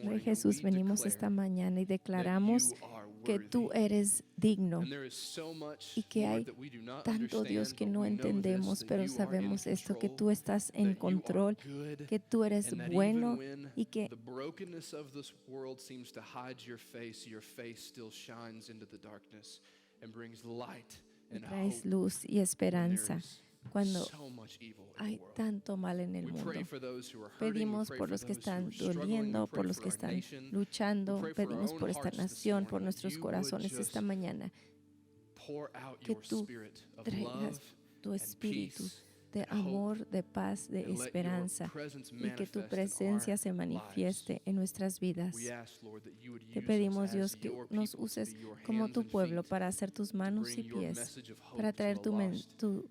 Rey Jesús, venimos esta mañana y declaramos que tú eres digno y que hay tanto, Dios, que no entendemos, pero sabemos esto, que tú estás en control, que tú eres bueno y que traes luz y esperanza cuando hay tanto mal en el mundo. Pedimos por los que están doliendo, por los que están luchando, pedimos por esta nación, por nuestros corazones esta mañana, que tú traigas tu espíritu de amor, de paz, de esperanza y que tu presencia se manifieste en nuestras vidas. Te pedimos, Dios, que nos uses como tu pueblo para hacer tus manos y pies, para traer tu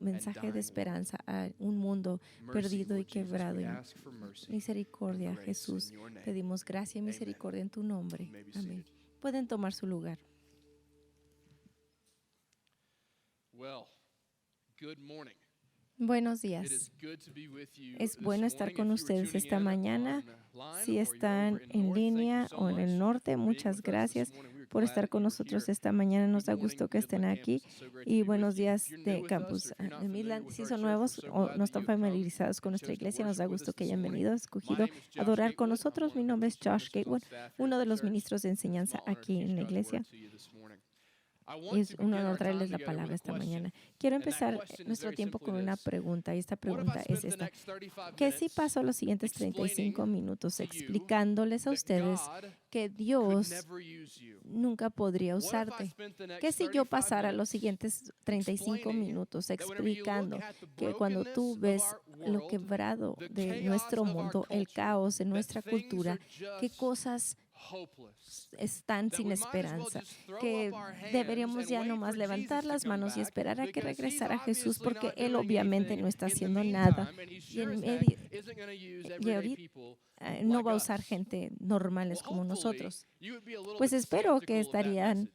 mensaje de esperanza a un mundo perdido y quebrado. Misericordia, Jesús, pedimos gracia y misericordia en tu nombre. Amén. Pueden tomar su lugar. Buenos días. Es bueno estar con ustedes esta mañana. Si están en línea o en el norte, muchas gracias por estar con nosotros esta mañana. Nos da gusto que estén aquí. Y buenos días de Campus de Midland. Si son nuevos o no están familiarizados con nuestra iglesia, nos da gusto que hayan venido, escogido adorar con nosotros. Mi nombre es Josh Gatewood, uno de los ministros de enseñanza aquí en la iglesia. Es un honor traerles la palabra esta mañana. Quiero empezar nuestro tiempo con una pregunta, y esta pregunta es esta. ¿Qué si paso los siguientes 35 minutos explicándoles a ustedes que Dios nunca podría usarte? ¿Qué si yo pasara los siguientes 35 minutos explicando que cuando tú ves lo quebrado de nuestro mundo, el caos de nuestra cultura, qué cosas están sin esperanza, que deberíamos ya nomás levantar las manos y esperar a que regresara Jesús, porque Él obviamente no está haciendo nada y en medio y ahorita no va a usar gente normales como nosotros? Pues espero que estarían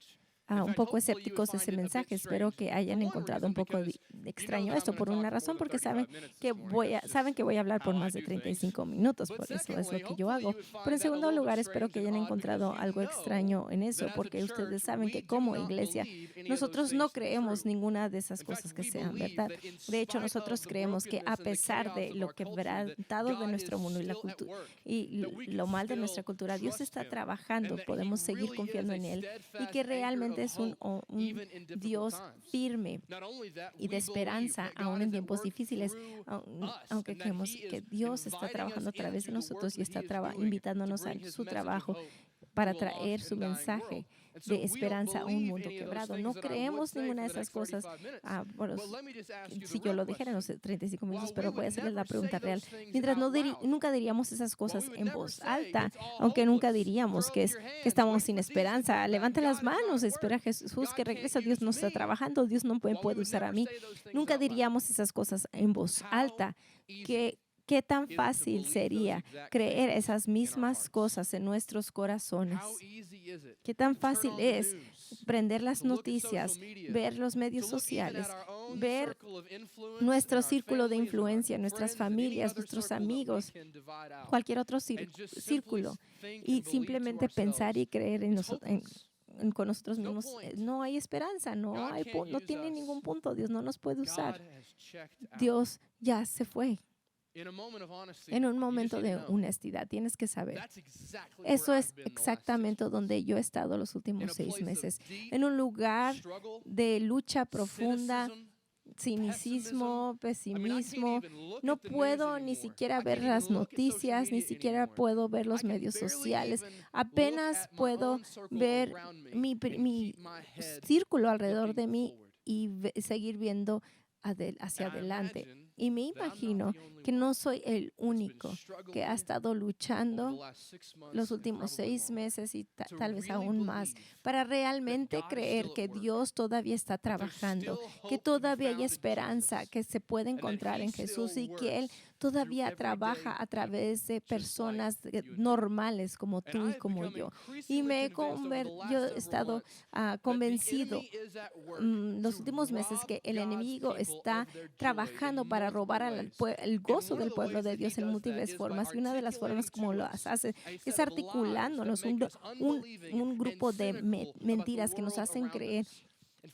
un poco escépticos de ese mensaje. Espero que hayan encontrado un poco de extraño esto por una razón, porque saben que voy a hablar por más de 35 minutos, por eso es lo que yo hago. Pero en segundo lugar, espero que hayan encontrado algo extraño en eso, porque ustedes saben que como iglesia nosotros no creemos ninguna de esas cosas que sean verdad. De hecho, nosotros creemos que a pesar de lo quebrantado de nuestro mundo y la cultura y lo mal de nuestra cultura, Dios está trabajando, podemos seguir confiando en Él y que realmente es un Dios firme y de esperanza, aún en tiempos difíciles, aunque creemos que Dios está trabajando a través de nosotros y está invitándonos a su trabajo para traer su mensaje de esperanza a un mundo quebrado. No creemos ninguna de esas cosas. Si yo lo dijera en los 35 minutos, pero voy a hacerles la pregunta real. Mientras nunca diríamos esas cosas en voz alta, aunque nunca diríamos que estamos sin esperanza. Levanta las manos, espera a Jesús que regresa. Dios no está trabajando, Dios no me puede usar a mí. Nunca diríamos esas cosas en voz alta. ¿Qué tan fácil sería creer esas mismas cosas en nuestros corazones? ¿Qué tan fácil es prender las noticias, ver los medios sociales, ver nuestro círculo de influencia, nuestras familias, nuestros amigos, cualquier otro círculo, y simplemente pensar y creer con nosotros mismos? No hay esperanza, no tiene ningún punto. Dios no nos puede usar. Dios ya se fue. En un momento de honestidad, tienes que saber. Eso es exactamente donde yo he estado los últimos 6 meses. En un lugar de lucha profunda, cinicismo, pesimismo. No puedo ni siquiera ver las noticias, ni siquiera puedo ver los medios sociales. Apenas puedo ver mi círculo alrededor de mí y seguir viendo hacia adelante. Y me imagino que no soy el único que ha estado luchando los últimos 6 meses y tal vez aún más para realmente creer que Dios todavía está trabajando, que todavía hay esperanza que se puede encontrar en Jesús y que Él todavía trabaja a través de personas normales como tú y como yo. Y yo he estado convencido los últimos meses que el enemigo está trabajando para para robar el gozo del pueblo de Dios en múltiples formas. Y una de las formas como lo hace es articulándonos un grupo de mentiras que nos hacen creer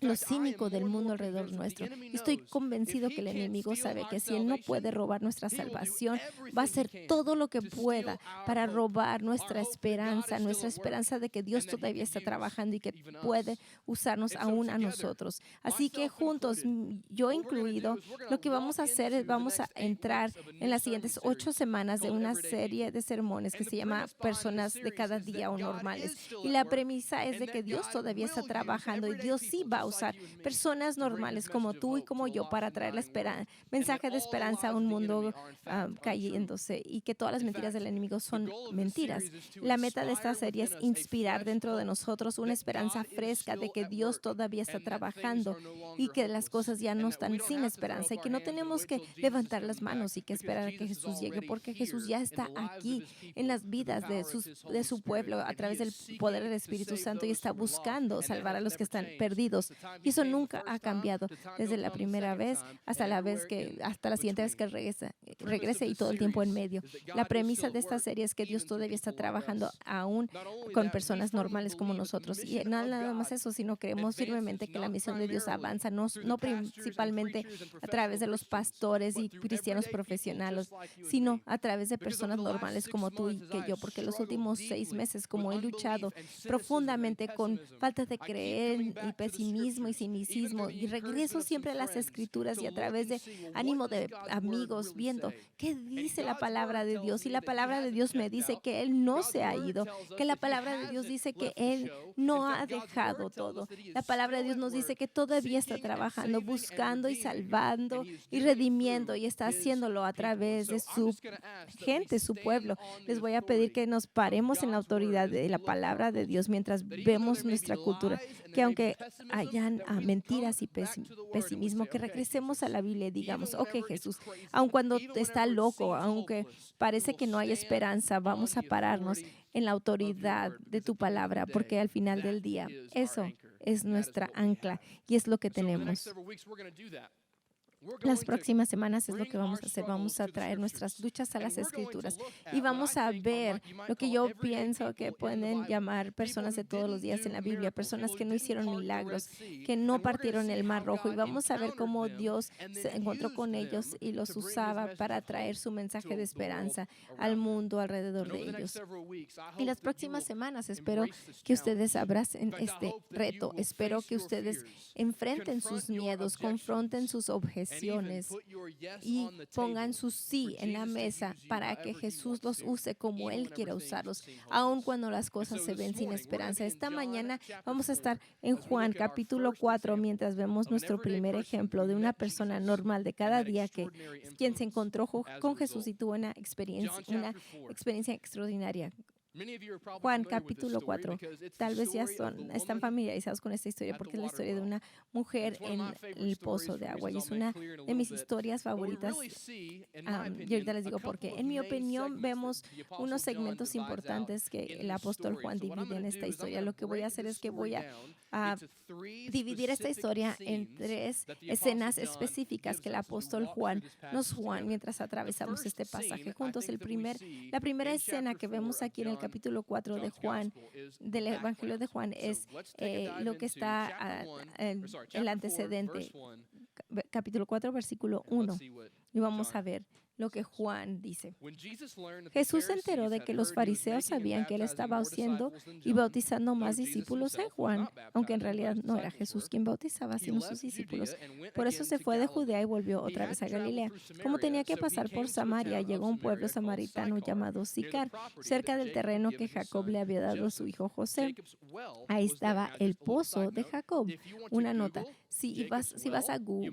lo cínico del mundo alrededor nuestro. Y estoy convencido que el enemigo sabe que si él no puede robar nuestra salvación, va a hacer todo lo que pueda para robar nuestra esperanza de que Dios todavía está trabajando y que puede usarnos aún a nosotros. Así que juntos, yo incluido, lo que vamos a hacer es vamos a entrar en las siguientes 8 semanas de una serie de sermones que se llama Personas de cada día o normales. Y la premisa es de que Dios todavía está trabajando y Dios sí va a usar personas normales como tú y como yo para traer mensaje de esperanza a un mundo cayéndose y que todas las mentiras del enemigo son mentiras. La meta de esta serie es inspirar dentro de nosotros una esperanza fresca de que Dios todavía está trabajando y que las cosas ya no están sin esperanza y que no tenemos que levantar las manos y que esperar a que Jesús llegue porque Jesús ya está aquí en las vidas de su pueblo a través del poder del Espíritu Santo y está buscando salvar a los que están perdidos. Y eso nunca ha cambiado desde la primera vez hasta la siguiente vez que regrese y todo el tiempo en medio. La premisa de esta serie es que Dios todavía está trabajando aún con personas normales como nosotros. Y nada más eso, sino creemos firmemente que la misión de Dios avanza, no principalmente a través de los pastores y cristianos profesionales, sino a través de personas normales como tú y que yo, porque los últimos 6 meses, como he luchado profundamente con falta de creer y pesimismo y cinicismo, y regreso siempre a las Escrituras y a través de ánimo de amigos, viendo qué dice la palabra de Dios. Y la palabra de Dios me dice que Él no se ha ido, que la palabra de Dios dice que Él no ha dejado todo. La palabra de Dios nos dice que todavía está trabajando, buscando y salvando y redimiendo, y está haciéndolo a través de su gente, su pueblo. Les voy a pedir que nos paremos en la autoridad de la palabra de Dios mientras vemos nuestra cultura, que aunque hayan mentiras y pesimismo, que regresemos a la Biblia y digamos, ok, Jesús, aun cuando está loco, aunque parece que no hay esperanza, vamos a pararnos en la autoridad de tu palabra, porque al final del día eso es nuestra ancla y es lo que tenemos. Las próximas semanas es lo que vamos a hacer. Vamos a traer nuestras luchas a las Escrituras y vamos a ver lo que yo pienso que pueden llamar personas de todos los días en la Biblia, personas que no hicieron milagros, que no partieron el Mar Rojo, y vamos a ver cómo Dios se encontró con ellos y los usaba para traer su mensaje de esperanza al mundo alrededor de ellos. Y las próximas semanas espero que ustedes abracen este reto, espero que ustedes enfrenten sus miedos, confronten sus objeciones y pongan su sí en la mesa para que Jesús los use como Él quiera usarlos, aun cuando las cosas se ven sin esperanza. Esta mañana vamos a estar en Juan capítulo 4 mientras vemos nuestro primer ejemplo de una persona normal de cada día quien se encontró con Jesús y tuvo una experiencia extraordinaria. Juan capítulo 4. Tal vez ya están familiarizados con esta historia porque es la historia de una mujer en el pozo de agua y es una de mis historias favoritas. Y ahorita les digo por qué. En mi opinión, vemos unos segmentos importantes que el apóstol Juan divide en esta historia. Lo que voy a hacer es que voy a dividir esta historia en 3 escenas específicas que el apóstol Juan mientras atravesamos este pasaje juntos. La primera escena que vemos aquí en el capítulo 4 de Juan, del Evangelio de Juan, es lo que está el antecedente, capítulo 4, versículo 1. Y vamos a ver lo que Juan dice. Jesús se enteró de que los fariseos sabían que él estaba haciendo y bautizando más discípulos en Juan, aunque en realidad no era Jesús quien bautizaba, sino sus discípulos. Por eso se fue de Judea y volvió otra vez a Galilea. Como tenía que pasar por Samaria, llegó a un pueblo samaritano llamado Sicar, cerca del terreno que Jacob le había dado a su hijo José. Ahí estaba el pozo de Jacob. Una nota: si vas a Google,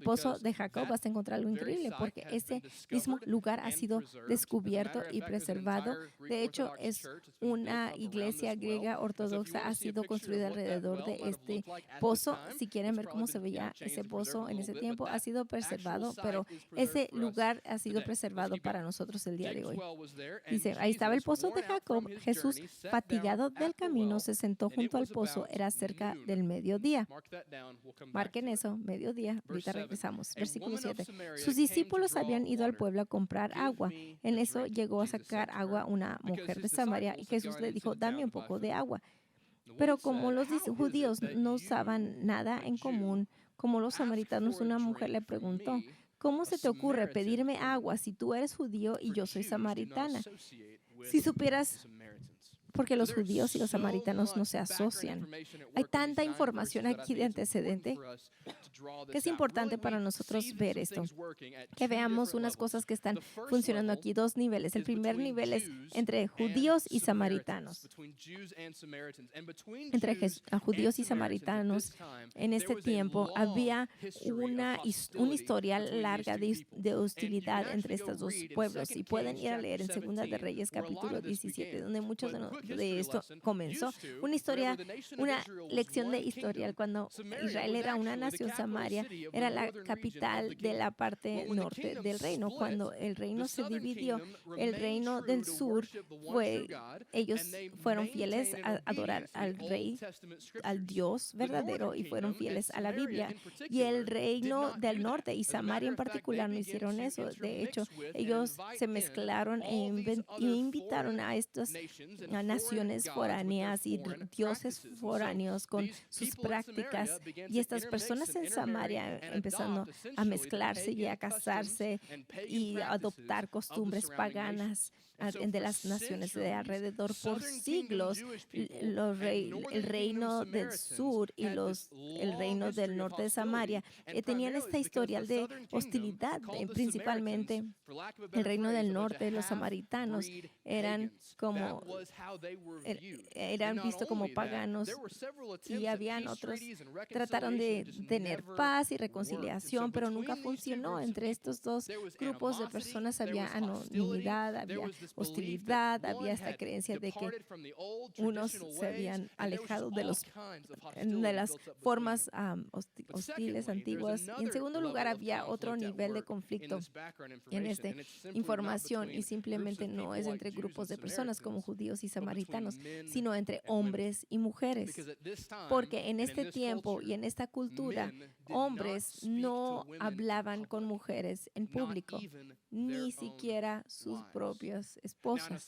pozo de Jacob, vas a encontrar algo increíble, porque ese mismo lugar ha sido descubierto y preservado. De hecho, es una iglesia griega ortodoxa, ha sido construida alrededor de este pozo. Si quieren ver cómo se veía ese pozo en ese tiempo, ha sido preservado, pero ese lugar ha sido preservado para nosotros el día de hoy. Dice, ahí estaba el pozo de Jacob. Jesús, fatigado del camino, se sentó junto al pozo. Era cerca del mediodía. Marquen eso, mediodía. Ahorita regresamos. Versículo 7. Sus discípulos habían ido al pueblo a comprar agua. En eso llegó a sacar agua una mujer de Samaria y Jesús le dijo, dame un poco de agua. Pero como los judíos no usaban nada en común, como los samaritanos, una mujer le preguntó, ¿cómo se te ocurre pedirme agua si tú eres judío y yo soy samaritana? Si supieras, porque los judíos y los samaritanos no se asocian. Hay tanta información aquí de antecedente que es importante para nosotros ver esto. Que veamos unas cosas que están funcionando aquí, dos niveles. El primer nivel es entre judíos y samaritanos. Entre judíos y samaritanos en este tiempo había un historial larga de hostilidad entre estos dos pueblos. Y pueden ir a leer en Segunda de Reyes capítulo 17, donde muchos de esto comenzó. Una lección de historial cuando Israel era una nación. Samaria era la capital de la parte norte del reino. Cuando el reino se dividió, el reino del sur ellos fueron fieles a adorar al rey, al Dios verdadero, y fueron fieles a la Biblia. Y el reino del norte y Samaria en particular no hicieron eso. De hecho, ellos se mezclaron e invitaron a estas naciones foráneas y dioses foráneos con sus prácticas, y estas personas en Samaria empezando a mezclarse y a casarse y a adoptar costumbres paganas de las naciones de alrededor por siglos. El reino del sur y el reino del norte de Samaria tenían esta historial de hostilidad. Principalmente el reino del norte, los samaritanos eran vistos como paganos, y habían otros trataron de tener paz y reconciliación, pero nunca funcionó. Entre estos dos grupos de personas había anonimidad, había hostilidad, había esta creencia de que unos se habían alejado de las formas hostiles antiguas. Y en segundo lugar, había otro nivel de conflicto en esta información, y simplemente no es entre grupos de personas como judíos y samaritanos, sino entre hombres y mujeres. Porque en este tiempo y en esta cultura, hombres no hablaban con mujeres en público, ni siquiera sus propias esposas.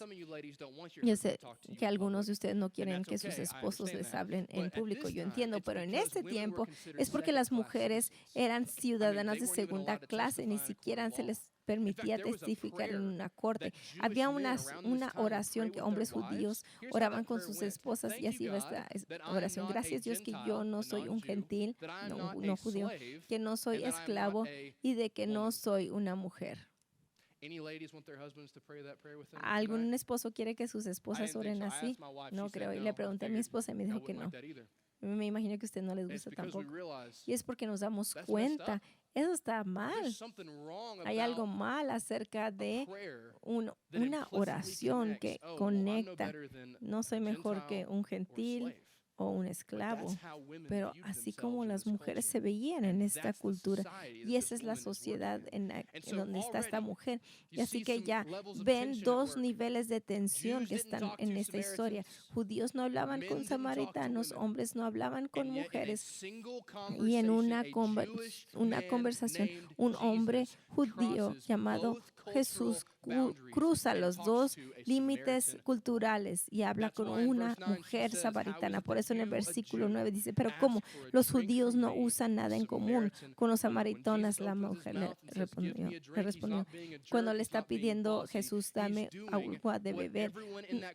Yo sé que algunos de ustedes no quieren que sus esposos les hablen en público, yo entiendo, pero en este tiempo es porque las mujeres eran ciudadanas de segunda clase, ni siquiera se les permitía testificar en una corte. Había una oración que hombres judíos oraban con sus esposas, y así va esta oración: gracias Dios que yo no soy un gentil, no judío, que no soy esclavo y de que no soy una mujer. ¿Algún esposo quiere que sus esposas oren así? No creo. Y le pregunté a mi esposa y me dijo que no. Me imagino que a usted no les gusta tampoco. Y es porque nos damos cuenta, eso está mal. Hay algo mal acerca de una oración que conecta. No soy mejor que un gentil o un esclavo, pero así como las mujeres se veían en esta cultura, y esa es la sociedad en donde está esta mujer. Y así que ya ven dos niveles de tensión que están en esta historia. Judíos no hablaban con samaritanos, hombres no hablaban con mujeres, y en una conversación, un hombre judío llamado Jesús cruza los dos límites culturales y habla con una mujer samaritana. Por eso en el versículo 9 dice, pero como los judíos no usan nada en común con los samaritanos, la mujer le respondió, cuando le está pidiendo Jesús, dame agua de beber,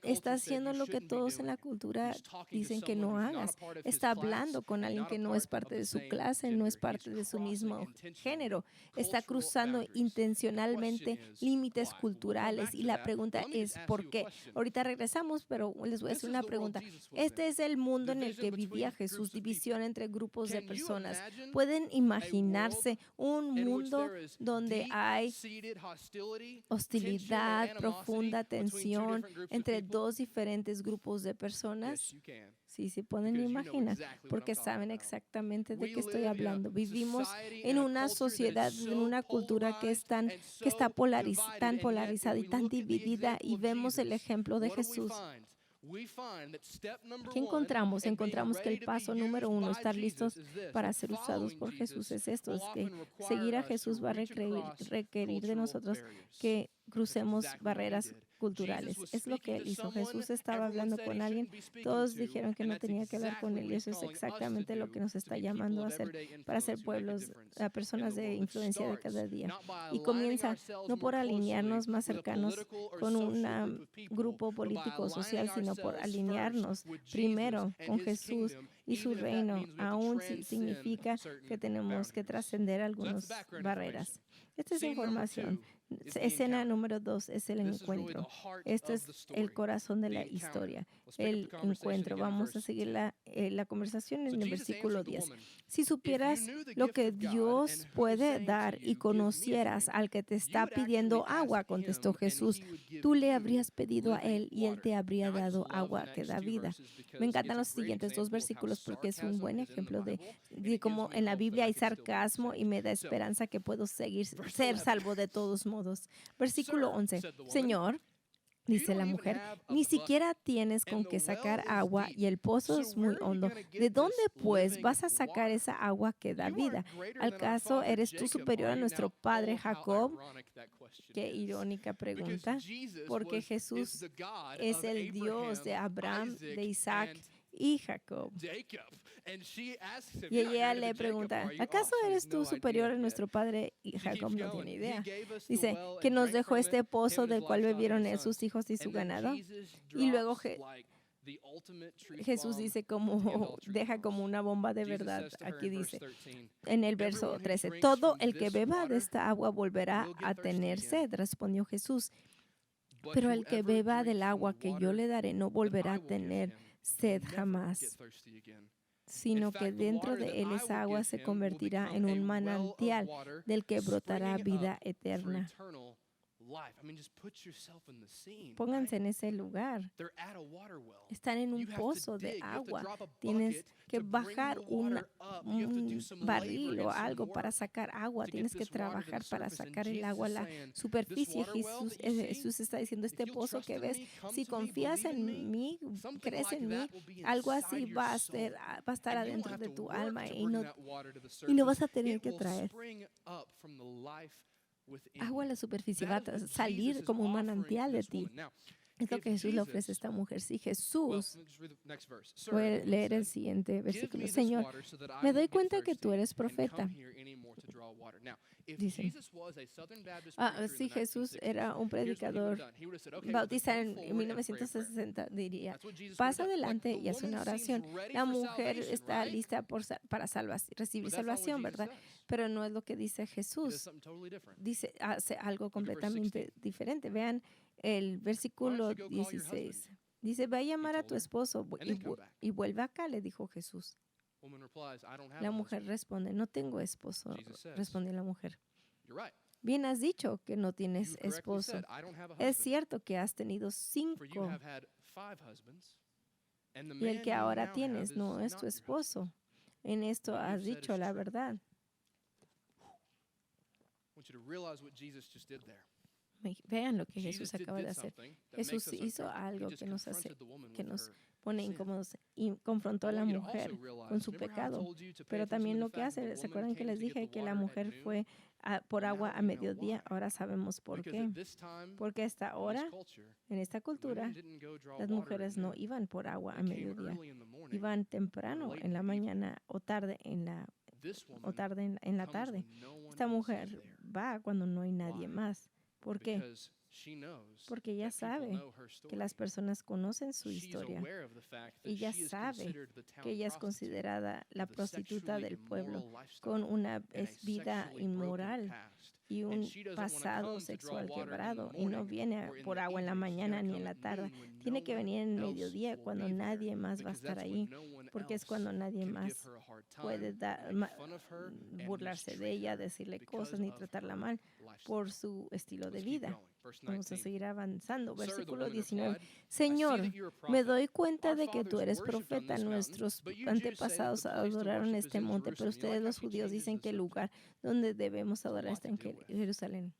está haciendo lo que todos en la cultura dicen que no hagas. Está hablando con alguien que no es parte de su clase, no es parte de su mismo género. Está cruzando intencionalmente tiene límites culturales. Y la pregunta es ¿por qué? Ahorita regresamos, pero les voy a hacer una pregunta. Este es el mundo en el que vivía Jesús, división entre grupos de personas. ¿Pueden imaginarse un mundo donde hay hostilidad, profunda tensión entre dos diferentes grupos de personas? Sí, sí pueden imaginar, porque saben exactamente de qué estoy hablando. Vivimos en una sociedad, en una cultura que está tan polarizada y tan dividida, y vemos el ejemplo de Jesús. ¿Qué encontramos? Encontramos que el paso número 1, estar listos para ser usados por Jesús, es esto, es que seguir a Jesús va a requerir de nosotros que crucemos barreras culturales. Es lo que él hizo. Jesús estaba hablando con alguien, todos dijeron que no tenía que hablar con él, y eso es exactamente lo que nos está llamando a hacer, para ser pueblos, a personas de influencia de cada día. Y comienza no por alinearnos más cercanos con un grupo político o social, sino por alinearnos primero con Jesús y su reino, aún si significa que tenemos que trascender algunas barreras. Esta es información. Escena número 2 es el encuentro. Este es el corazón de la historia, el encuentro. Vamos a seguir la conversación en el versículo 10. Si supieras lo que Dios puede dar y conocieras al que te está pidiendo agua, contestó Jesús, tú le habrías pedido a él y él te habría dado agua que da vida. Me encantan los siguientes 2 versículos porque es un buen ejemplo de cómo en la Biblia hay sarcasmo, y me da esperanza que puedo ser salvo de todos modos. Versículo 11. Señor, dice la mujer, ni siquiera tienes con qué sacar agua y el pozo es muy hondo. ¿De dónde, pues, vas a sacar esa agua que da vida? ¿Acaso eres tú superior a nuestro padre Jacob? Qué irónica pregunta, porque Jesús es el Dios de Abraham, de Isaac y Jacob. Y ella le pregunta, ¿acaso eres tú superior a nuestro padre? Y Jacob no tiene idea. Dice, que nos dejó este pozo del cual bebieron él, sus hijos y su ganado. Y luego Jesús dice deja como una bomba de verdad. Aquí dice, en el verso 13, todo el que beba de esta agua volverá a tener sed, respondió Jesús. Pero el que beba del agua que yo le daré no volverá a tener sed jamás, sino que dentro de él esa agua se convertirá en un manantial del que brotará vida eterna. Pónganse en ese lugar. Están en un pozo de agua. Tienes que bajar un barril o algo para sacar agua. Tienes que trabajar para sacar el agua a la superficie. Jesús está diciendo, este pozo que ves, si confías en mí, crees en mí, algo así va a estar adentro de tu alma, y no vas a tener que traer agua a la superficie, va a salir como un manantial de ti. Es lo que Jesús le ofrece a esta mujer. Si Jesús, voy a leer el siguiente versículo. Señor, me doy cuenta que tú eres profeta. Dice, si Jesús era un predicador bautista en 1960, diría, pasa adelante y haz una oración. La mujer está lista para recibir salvación, ¿verdad? Pero no es lo que dice Jesús. Hace algo completamente diferente. Vean el versículo 16. Dice, ve a llamar a tu esposo y vuelve acá, le dijo Jesús. La mujer responde, no tengo esposo, respondió la mujer. Bien has dicho que no tienes esposo. Es cierto que has tenido 5, y el que ahora tienes no es tu esposo. En esto has dicho la verdad. Vean lo que Jesús acaba de hacer. Jesús hizo algo que nos pone incómodos, y confrontó a la mujer con su pecado. Pero también lo que hace, ¿se acuerdan que les dije que la mujer fue por agua a mediodía? Ahora sabemos por qué. Porque hasta ahora, en esta cultura, las mujeres no iban por agua a mediodía. Iban temprano en la mañana o tarde en la tarde. Esta mujer va cuando no hay nadie más. ¿Por qué? Porque ella sabe que las personas conocen su historia. Ella sabe que ella es considerada la prostituta del pueblo, con una vida inmoral y un pasado sexual quebrado y no viene por agua en la mañana ni en la tarde. Tiene que venir en el mediodía cuando nadie más va a estar ahí, porque es cuando nadie más puede burlarse de ella, decirle cosas ni tratarla mal por su estilo de vida. Vamos a seguir avanzando. Versículo 19. Señor, me doy cuenta de que tú eres profeta. Nuestros antepasados adoraron este monte, pero ustedes los judíos dicen que el lugar donde debemos adorar está en Jerusalén.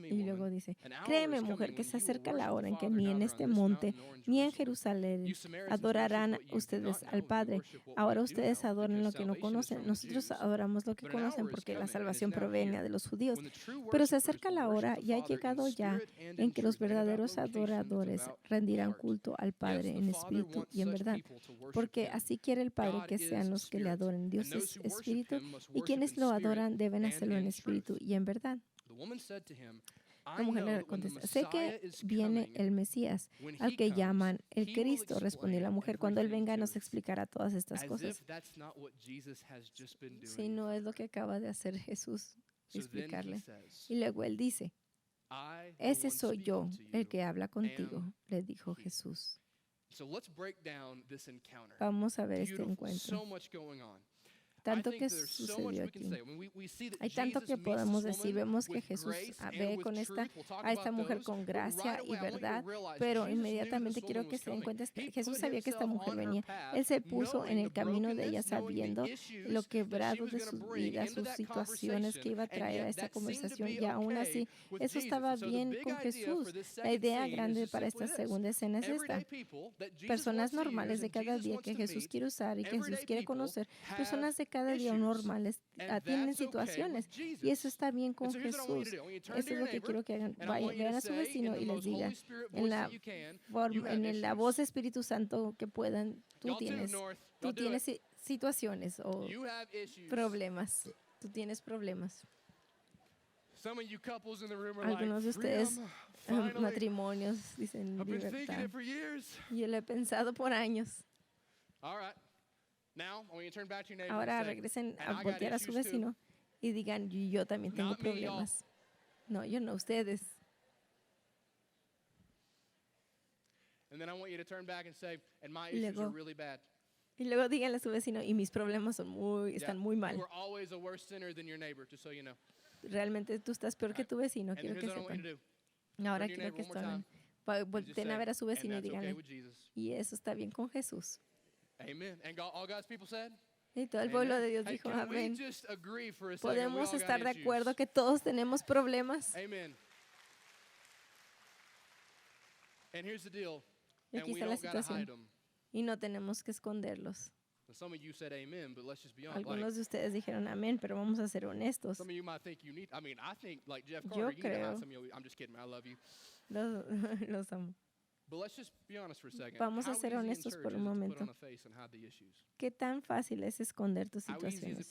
Y luego dice, créeme, mujer, que se acerca la hora en que ni en este monte ni en Jerusalén adorarán ustedes al Padre. Ahora ustedes adoran lo que no conocen. Nosotros adoramos lo que conocen porque la salvación proviene de los judíos. Pero se acerca la hora y ha llegado ya en que los verdaderos adoradores rendirán culto al Padre en espíritu y en verdad. Porque así quiere el Padre que sean los que le adoren. Dios es espíritu y quienes lo adoran deben hacerlo en espíritu y en verdad. La mujer le contesta, sé que viene el Mesías, al que llaman el Cristo. Respondió la mujer, cuando Él venga nos explicará todas estas cosas. Si no es lo que acaba de hacer Jesús, explicarle. Y luego Él dice, ese soy yo, el que habla contigo, le dijo Jesús. Vamos a ver este encuentro. Tanto que sucedió aquí. Hay tanto que podemos decir. Vemos que Jesús ve a esta mujer con gracia y verdad, pero inmediatamente quiero que se den cuenta que Jesús sabía que esta mujer venía. Él se puso en el camino de ella sabiendo lo quebrado de su vida, sus situaciones que iba a traer a esta conversación, y aún así eso estaba bien con Jesús. La idea grande para esta segunda escena es esta: personas normales de cada día que Jesús quiere usar y que Jesús quiere conocer, personas de cada día normales tienen situaciones, y eso está bien con Jesús. Eso es lo que quiero que hagan. Vean a su vecino y les digan en la voz de Espíritu Santo que puedan, tú tienes situaciones o problemas. Tú tienes problemas. Algunos de ustedes, matrimonios, dicen libertad. Yo lo he pensado por años. Ahora regresen a voltear a su vecino y digan, yo también tengo problemas. No, yo no, ustedes. Y luego díganle a su vecino, y mis problemas están muy mal. Realmente tú estás peor que tu vecino, quiero que sepan. Ahora quiero que volteen a ver a su vecino y díganle, y eso está bien con Jesús. Y todo el pueblo de Dios dijo, amén. ¿Podemos estar de acuerdo que todos tenemos problemas? Y aquí está la situación. Y no tenemos que esconderlos. Algunos de ustedes dijeron amén, pero vamos a ser honestos. Yo creo. Los amo. Vamos a ser honestos por un momento. ¿Qué tan fácil es esconder tus situaciones?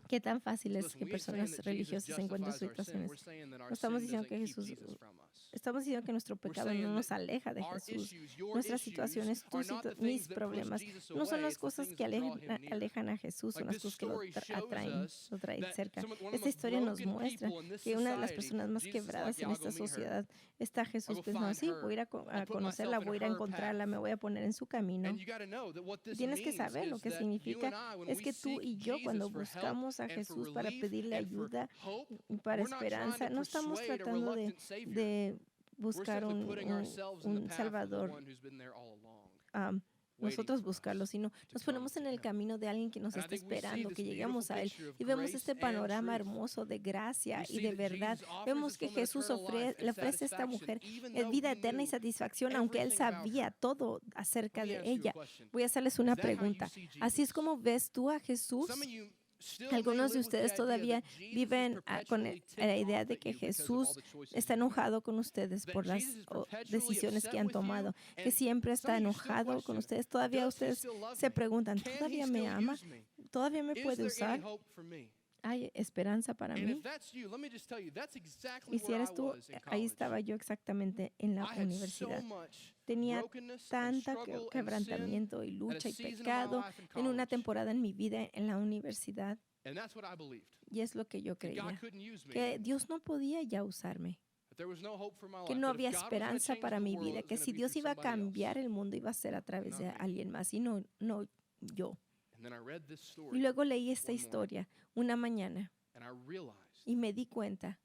¿Qué tan fácil es que personas religiosas encuentren situaciones? No estamos diciendo que estamos diciendo que nuestro pecado no nos aleja de Jesús. Nuestras situaciones, mis problemas, no son las cosas que alejan a Jesús, son las cosas que lo traen cerca. Esta historia nos muestra que una de las personas más quebradas en esta sociedad está Jesús. No, sí, voy a ir a conocerla, voy a ir a encontrarla, me voy a poner en su camino. Tienes que saber lo que significa. Es que tú y yo, cuando buscamos a Jesús para pedirle ayuda y para esperanza, no estamos tratando de buscar un Salvador, nosotros buscarlo, sino nos ponemos en el camino de alguien que nos está esperando, que lleguemos a Él, y vemos este panorama hermoso de gracia y de verdad. Vemos que Jesús le ofrece a esta mujer vida eterna y satisfacción, aunque Él sabía todo acerca de ella. Voy a hacerles una pregunta. ¿Así es como ves tú a Jesús? Algunos de ustedes todavía viven con la idea de que Jesús está enojado con ustedes por las decisiones que han tomado, que siempre está enojado con ustedes. Todavía ustedes se preguntan, ¿todavía me ama? ¿Todavía me puede usar? ¿Hay esperanza para mí? Y si eres tú, ahí estaba yo exactamente en la universidad. Tenía tanta quebrantamiento y lucha y pecado en una temporada en mi vida en la universidad. Y es lo que yo creía, que Dios no podía ya usarme, que no había esperanza para mi vida, que si Dios iba a cambiar el mundo iba a ser a través de alguien más y no yo. Y luego leí esta historia una mañana y me di cuenta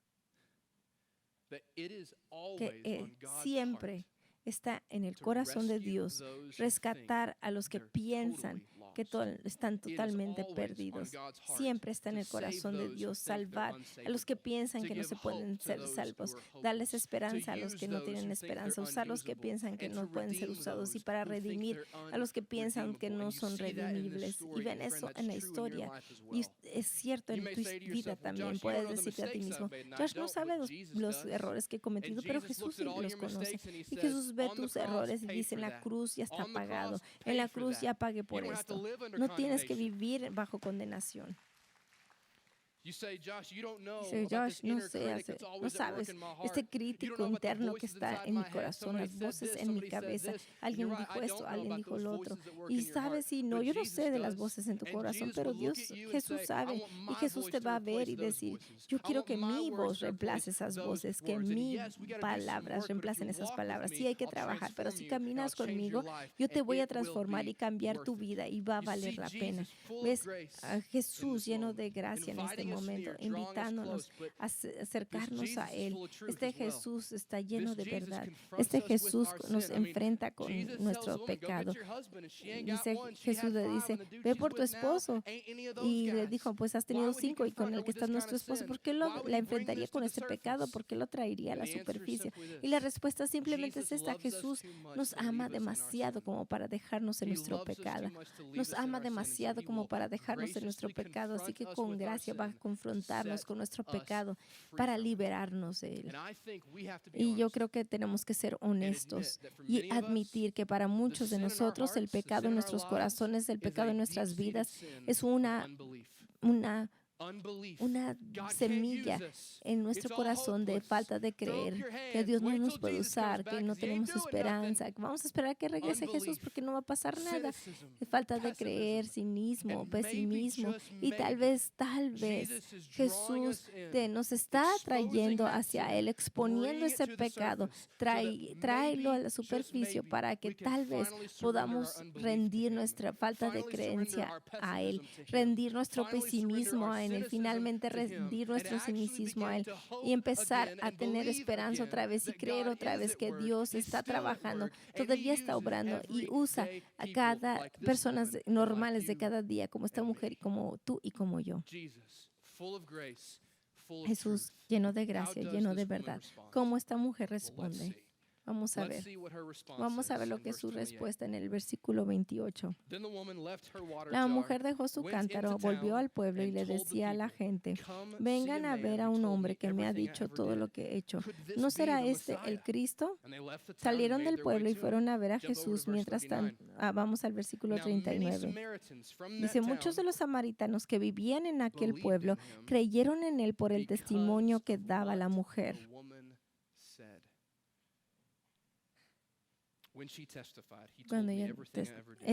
que siempre está en el corazón de Dios rescatar a los que piensan que están totalmente perdidos. Siempre está en el corazón de Dios salvar a los que piensan que no se pueden ser salvos, darles esperanza a los que no tienen esperanza, usar a los que piensan que no pueden ser usados y para redimir a los que piensan que no son redimibles. Y ven eso en la historia. Y es cierto en tu vida también. Puedes decirte a ti mismo, Josh no sabe los errores que he cometido, pero Jesús sí los conoce. Y Jesús ve tus errores y dice, en la cruz ya está pagado, en la cruz ya pagué por esto. No tienes que vivir bajo condenación. Dice, Josh, no sé, no sabes, este crítico interno que está en mi corazón, las voces en mi cabeza, alguien dijo esto, alguien dijo lo otro. Y sabes, y no, yo no sé de las voces en tu corazón, pero Jesús sabe, y Jesús te va a ver y decir, yo quiero que mi voz reemplace esas voces, que mis palabras reemplacen esas palabras. Sí hay que trabajar, pero si caminas conmigo, yo te voy a transformar y cambiar tu vida y va a valer la pena. ¿Ves? A Jesús lleno de gracia en este momento, invitándonos a acercarnos a Él. Este Jesús está lleno de verdad. Este Jesús nos enfrenta con nuestro pecado. Jesús le dice, ve por tu esposo. Y le dijo, pues has tenido 5 y con el que está nuestro esposo, ¿por qué la enfrentaría con este pecado? ¿Por qué lo traería a la superficie? Y la respuesta simplemente es esta: Jesús nos ama demasiado como para dejarnos en nuestro pecado. Nos ama demasiado como para dejarnos en nuestro pecado, así que con gracia va a confrontarnos con nuestro pecado para liberarnos de él. Y yo creo que tenemos que ser honestos y admitir que para muchos de nosotros el pecado en nuestros corazones, el pecado en nuestras vidas es una semilla en nuestro corazón de falta de creer, que Dios no nos puede usar, que no tenemos esperanza, que vamos a esperar a que regrese Jesús porque no va a pasar nada. Falta de creer, cinismo, pesimismo, y tal vez Jesús nos está trayendo hacia Él, exponiendo ese pecado, tráelo a la superficie para que tal vez podamos rendir nuestra falta de creencia a Él, rendir nuestro pesimismo a Él, finalmente rendir nuestro cynicismo a Él y empezar a tener esperanza otra vez y creer otra vez que Dios está trabajando, todavía está obrando y usa a cada personas normales de cada día, como esta mujer y como tú y como yo. Jesús lleno de gracia, lleno de verdad. ¿Cómo esta mujer responde? Vamos a ver lo que es su respuesta en el versículo 28. La mujer dejó su cántaro, volvió al pueblo y le decía a la gente, vengan a ver a un hombre que me ha dicho todo lo que he hecho. ¿No será este el Cristo? Salieron del pueblo y fueron a ver a Jesús. Mientras tanto, vamos al versículo 39. Dice, muchos de los samaritanos que vivían en aquel pueblo creyeron en él por el testimonio que daba la mujer. Cuando ella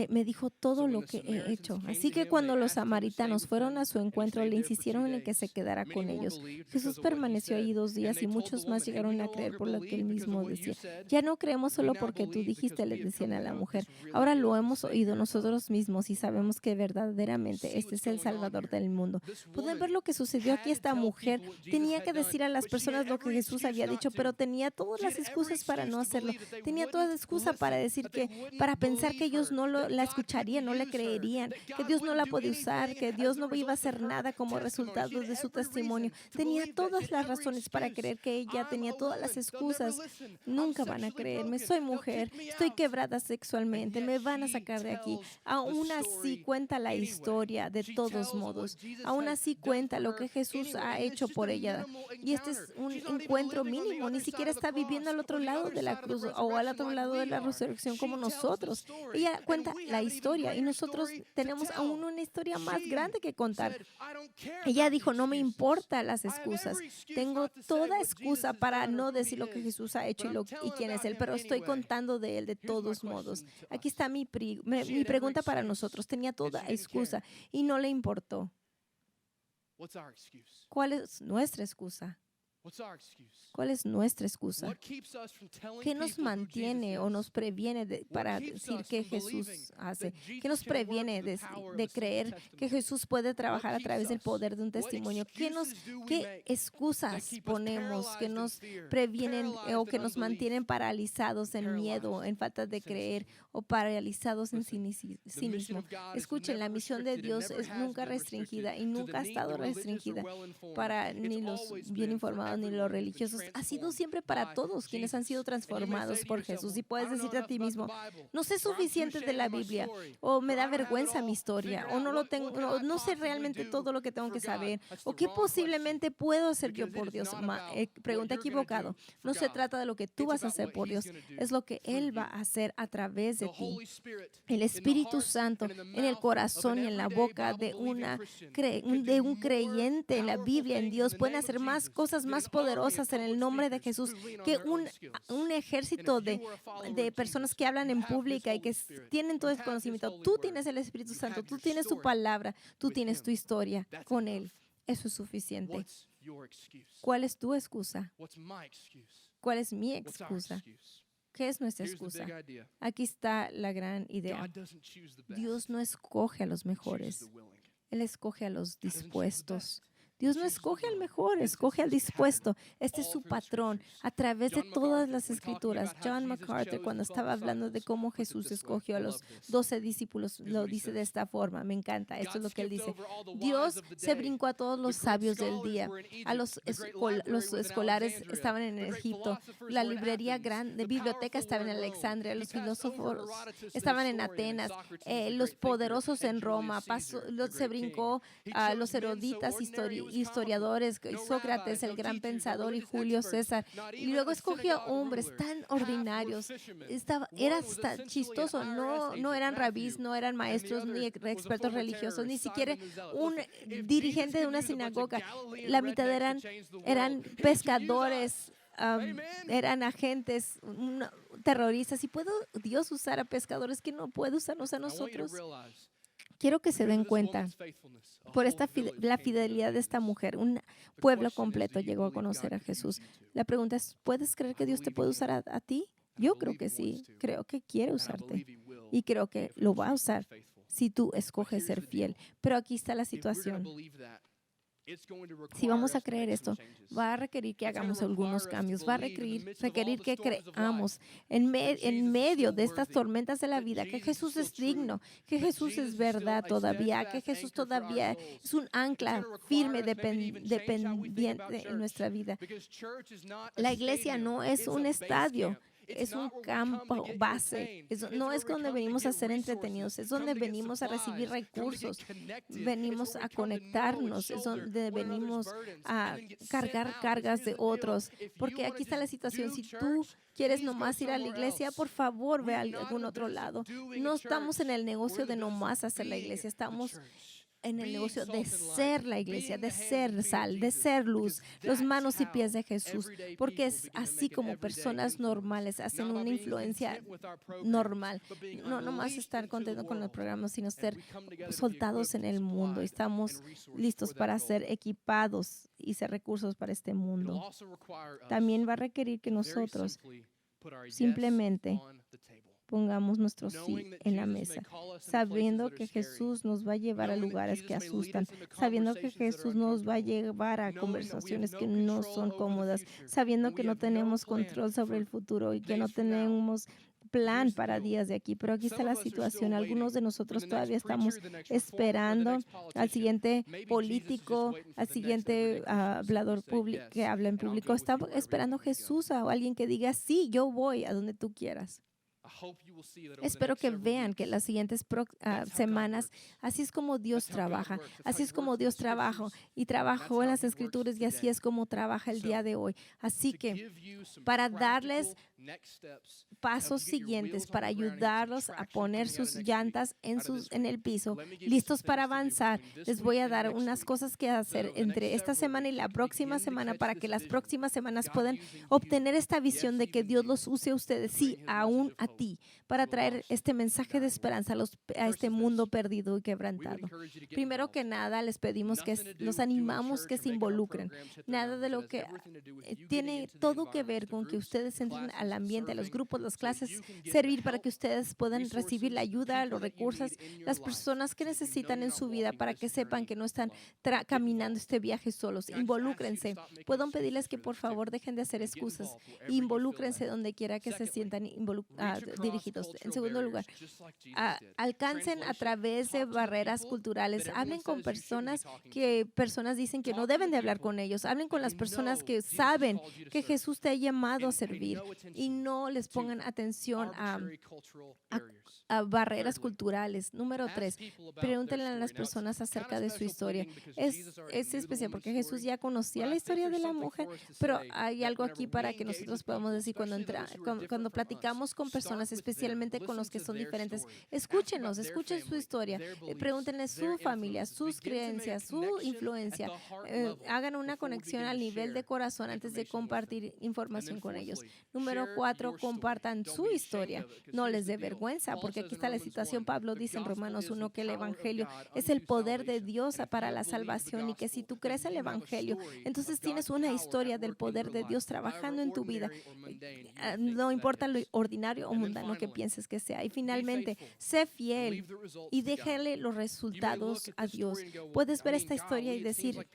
me dijo todo lo que he hecho. Así que cuando los samaritanos fueron a su encuentro, le insistieron en que se quedara con ellos. Jesús permaneció allí 2 días y muchos más llegaron a creer por lo que él mismo decía. Ya no creemos solo porque tú dijiste, le decían a la mujer. Ahora lo hemos oído nosotros mismos y sabemos que verdaderamente este es el Salvador del mundo. ¿Pueden ver lo que sucedió aquí? Esta mujer tenía que decir a las personas lo que Jesús había dicho, pero tenía todas las excusas para no hacerlo. Tenía todas las excusas para decir para pensar que ellos no la escucharían, no le creerían, que Dios no la podía usar, que Dios no iba a hacer nada como resultado de su testimonio. Tenía todas las razones para creer que ella tenía todas las excusas. Nunca van a creerme, soy mujer, estoy quebrada sexualmente, me van a sacar de aquí. Aún así cuenta la historia de todos modos. Aún así cuenta lo que Jesús ha hecho por ella. Y este es un encuentro mínimo, ni siquiera está viviendo al otro lado de la cruz o al otro lado de la resurrección como nosotros. Ella cuenta la historia y nosotros tenemos aún una historia más grande que contar. Ella dijo, no me importan las excusas. Tengo toda excusa para no decir lo que Jesús ha hecho y quién es Él, pero estoy contando de Él de todos modos. Aquí está mi pregunta para nosotros. Tenía toda excusa y no le importó. ¿Cuál es nuestra excusa? ¿Cuál es nuestra excusa? ¿Qué nos mantiene o nos previene para decir que Jesús hace? ¿Qué nos previene de creer que Jesús puede trabajar a través del poder de un testimonio? ¿Qué excusas ponemos que nos previenen o que nos mantienen paralizados en miedo, en falta de creer o paralizados en cinismo? Escuchen, la misión de Dios es nunca restringida y nunca ha estado restringida para ni los bien informados ni los religiosos. Ha sido siempre para todos quienes han sido transformados por Jesús. Y puedes decirte a ti mismo, no sé suficiente de la Biblia, o me da vergüenza mi historia, o no sé realmente todo lo que tengo que saber, o qué posiblemente puedo hacer yo por Dios. Pregunta equivocado. No se trata de lo que tú vas a hacer por Dios, es lo que Él va a hacer a través de ti. El Espíritu Santo en el corazón y en la boca de un creyente en la Biblia, en Dios, pueden hacer más cosas más poderosas en el nombre de Jesús que un ejército de personas que hablan en pública y que tienen todo ese conocimiento. Tú tienes el Espíritu Santo, tú tienes su palabra, tú tienes tu historia con Él. Eso es suficiente. ¿Cuál es tu excusa? ¿Cuál es mi excusa? ¿Qué es nuestra excusa? Aquí está la gran idea. Dios no escoge a los mejores. Él escoge a los dispuestos. Dios no escoge al mejor, escoge al dispuesto. Este es su patrón a través de todas las escrituras. John MacArthur, cuando estaba hablando de cómo Jesús escogió a los 12 discípulos, lo dice de esta forma. Me encanta. Esto es lo que él dice. Dios se brincó a todos los sabios del día. A los escolares estaban en Egipto. La librería grande, biblioteca estaba en Alejandría. Los filósofos estaban en Atenas. Los poderosos en Roma. Se brincó a los eruditas historiadores, Sócrates, el gran pensador, y Julio César. Y luego escogió hombres tan ordinarios. Era chistoso. No eran rabís, no eran maestros, ni expertos religiosos, ni siquiera un dirigente de una sinagoga. La mitad eran pescadores, eran agentes, terroristas. ¿Y puede Dios usar a pescadores que no puede usarnos a nosotros? Quiero que se den cuenta por la fidelidad de esta mujer. Un pueblo completo llegó a conocer a Jesús. La pregunta es, ¿puedes creer que Dios te puede usar a ti? Yo creo que sí. Creo que quiere usarte. Y creo que lo va a usar si tú escoges ser fiel. Pero aquí está la situación. Si vamos a creer esto, va a requerir que hagamos algunos cambios, va a requerir que creamos en medio de estas tormentas de la vida que Jesús es digno, que Jesús es verdad todavía, que Jesús todavía es un ancla firme, dependiente en nuestra vida. La iglesia no es un estadio. Es un campo base. No es donde venimos a ser entretenidos, es donde venimos a recibir recursos, venimos a conectarnos, es donde venimos a cargar cargas de otros. Porque aquí está la situación. Si tú quieres nomás ir a la iglesia, por favor, ve a algún otro lado. No estamos en el negocio de nomás hacer la iglesia, estamos en el negocio de ser la iglesia, de ser sal, de ser luz, los manos y pies de Jesús, porque es así como personas normales hacen una influencia normal. No nomás estar contentos con los programas, sino ser soltados en el mundo. Estamos listos para ser equipados y ser recursos para este mundo. También va a requerir que nosotros simplemente pongamos nuestro sí en la mesa, sabiendo que Jesús nos va a llevar a lugares que asustan, sabiendo que Jesús nos va a llevar a conversaciones que no son cómodas, sabiendo que no tenemos control sobre el futuro y que no tenemos plan para días de aquí. Pero aquí está la situación. Algunos de nosotros todavía estamos esperando al siguiente político, al siguiente hablador público que habla en público. Estamos esperando a Jesús, a alguien que diga, sí, yo voy a donde tú quieras. Espero que vean que las siguientes semanas, así es como Dios trabaja, así es como Dios trabaja y trabajó en las Escrituras y así es como trabaja el día de hoy. Así que para darles pasos siguientes, para ayudarlos a poner sus llantas en el piso, listos para avanzar, les voy a dar unas cosas que hacer entre esta semana y la próxima semana para que las próximas semanas puedan obtener esta visión de que Dios los use a ustedes, sí, aún a ti para traer este mensaje de esperanza a este mundo perdido y quebrantado. Primero que nada, les pedimos que los animamos que se involucren. Nada de lo que tiene todo que ver con que ustedes entren al ambiente, a los grupos, las clases, servir para que ustedes puedan recibir la ayuda, los recursos, las personas que necesitan en su vida para que sepan que no están caminando este viaje solos. Involúcrense. Puedo pedirles que por favor dejen de hacer excusas. Involúcrense donde quiera que se sientan dirigidos. En segundo lugar, alcancen a través de barreras culturales. Hablen con personas dicen que no deben de hablar con ellos. Hablen con las personas que saben que Jesús te ha llamado a servir y no les pongan atención a barreras culturales. Número 3, pregúntenle a las personas acerca de su historia. Es especial porque Jesús ya conocía la historia de la mujer, pero hay algo aquí para que nosotros podamos decir cuando platicamos con personas, especialmente con los que son diferentes, escuchen su historia, pregúntenle su familia, sus creencias, su influencia, hagan una conexión al nivel de corazón antes de compartir información con ellos. Número 4, compartan su historia. No les dé vergüenza, porque aquí está la situación. Pablo dice en Romanos 1 que el evangelio es el poder de Dios para la salvación y que si tú crees el evangelio, entonces tienes una historia del poder de Dios trabajando en tu vida. No importa lo ordinario o mundano que pienses que sea. Y finalmente, sé fiel y déjale los resultados a Dios. Puedes ver esta historia y decir,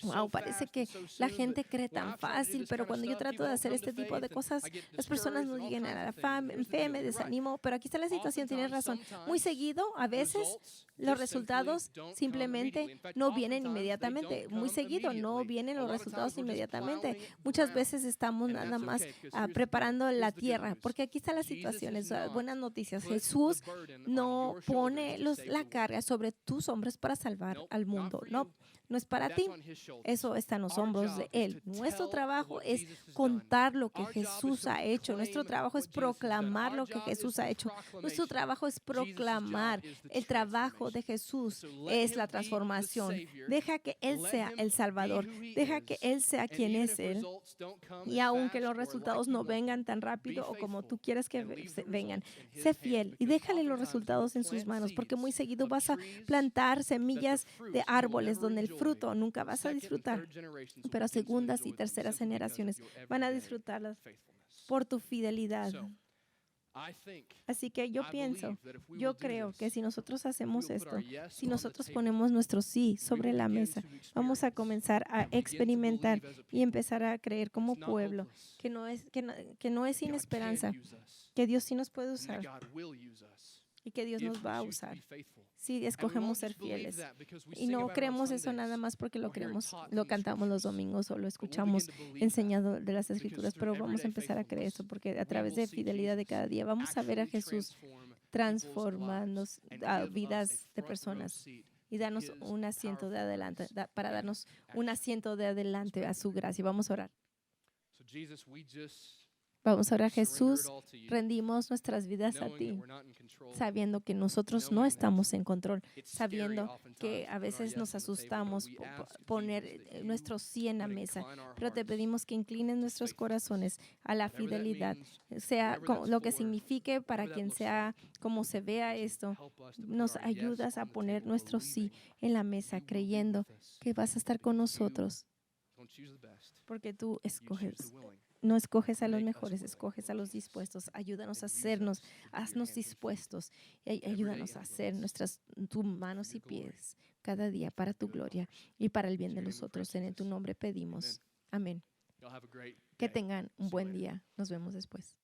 wow, parece que la gente cree tan fácil, pero cuando yo trato de hacer este tipo de cosas, las personas no llegan a la fe, me desanimo, pero aquí está la situación, tienes razón. Muy seguido, a veces, los resultados simplemente no vienen inmediatamente. Muy seguido, no vienen los resultados inmediatamente. Muchas veces estamos nada más preparando la tierra, porque aquí está la situación, es buenas noticias. Jesús no pone la carga sobre tus hombros para salvar al mundo, no es para ti, eso está en los hombros de Él. Nuestro trabajo es contar lo que Jesús ha hecho, nuestro trabajo es proclamar lo que Jesús ha hecho, nuestro trabajo es proclamar el trabajo de Jesús, es la transformación. Deja que Él sea el Salvador, deja que Él sea quien es Él, y aunque los resultados no vengan tan rápido o como tú quieres que vengan, sé fiel y déjale los resultados en sus manos, porque muy seguido vas a plantar semillas de árboles donde el fruto nunca vas a disfrutar, pero segundas y terceras generaciones van a disfrutarlas por tu fidelidad. Así que yo creo que si nosotros hacemos esto, si nosotros ponemos nuestro sí sobre la mesa, vamos a comenzar a experimentar y empezar a creer como pueblo que no es sin esperanza, que Dios sí nos puede usar y que Dios nos va a usar si escogemos ser fieles. Y no creemos eso nada más porque lo cantamos los domingos o lo escuchamos enseñado de las Escrituras, pero vamos a empezar a creer eso porque a través de fidelidad de cada día vamos a ver a Jesús transformando vidas de personas y darnos un asiento de adelante, para darnos un asiento de adelante a su gracia. Vamos a orar. Vamos a orar, Jesús, rendimos nuestras vidas a ti, sabiendo que nosotros no estamos en control, sabiendo que a veces nos asustamos poner nuestro sí en la mesa, pero te pedimos que inclines nuestros corazones a la fidelidad, sea lo que signifique para quien sea, como se vea esto, nos ayudas a poner nuestro sí en la mesa, creyendo que vas a estar con nosotros, porque tú escoges. No escoges a los mejores, escoges a los dispuestos. Ayúdanos a haznos dispuestos y ayúdanos a hacer tus manos y pies cada día para tu gloria y para el bien de los otros. En tu nombre pedimos. Amén. Que tengan un buen día. Nos vemos después.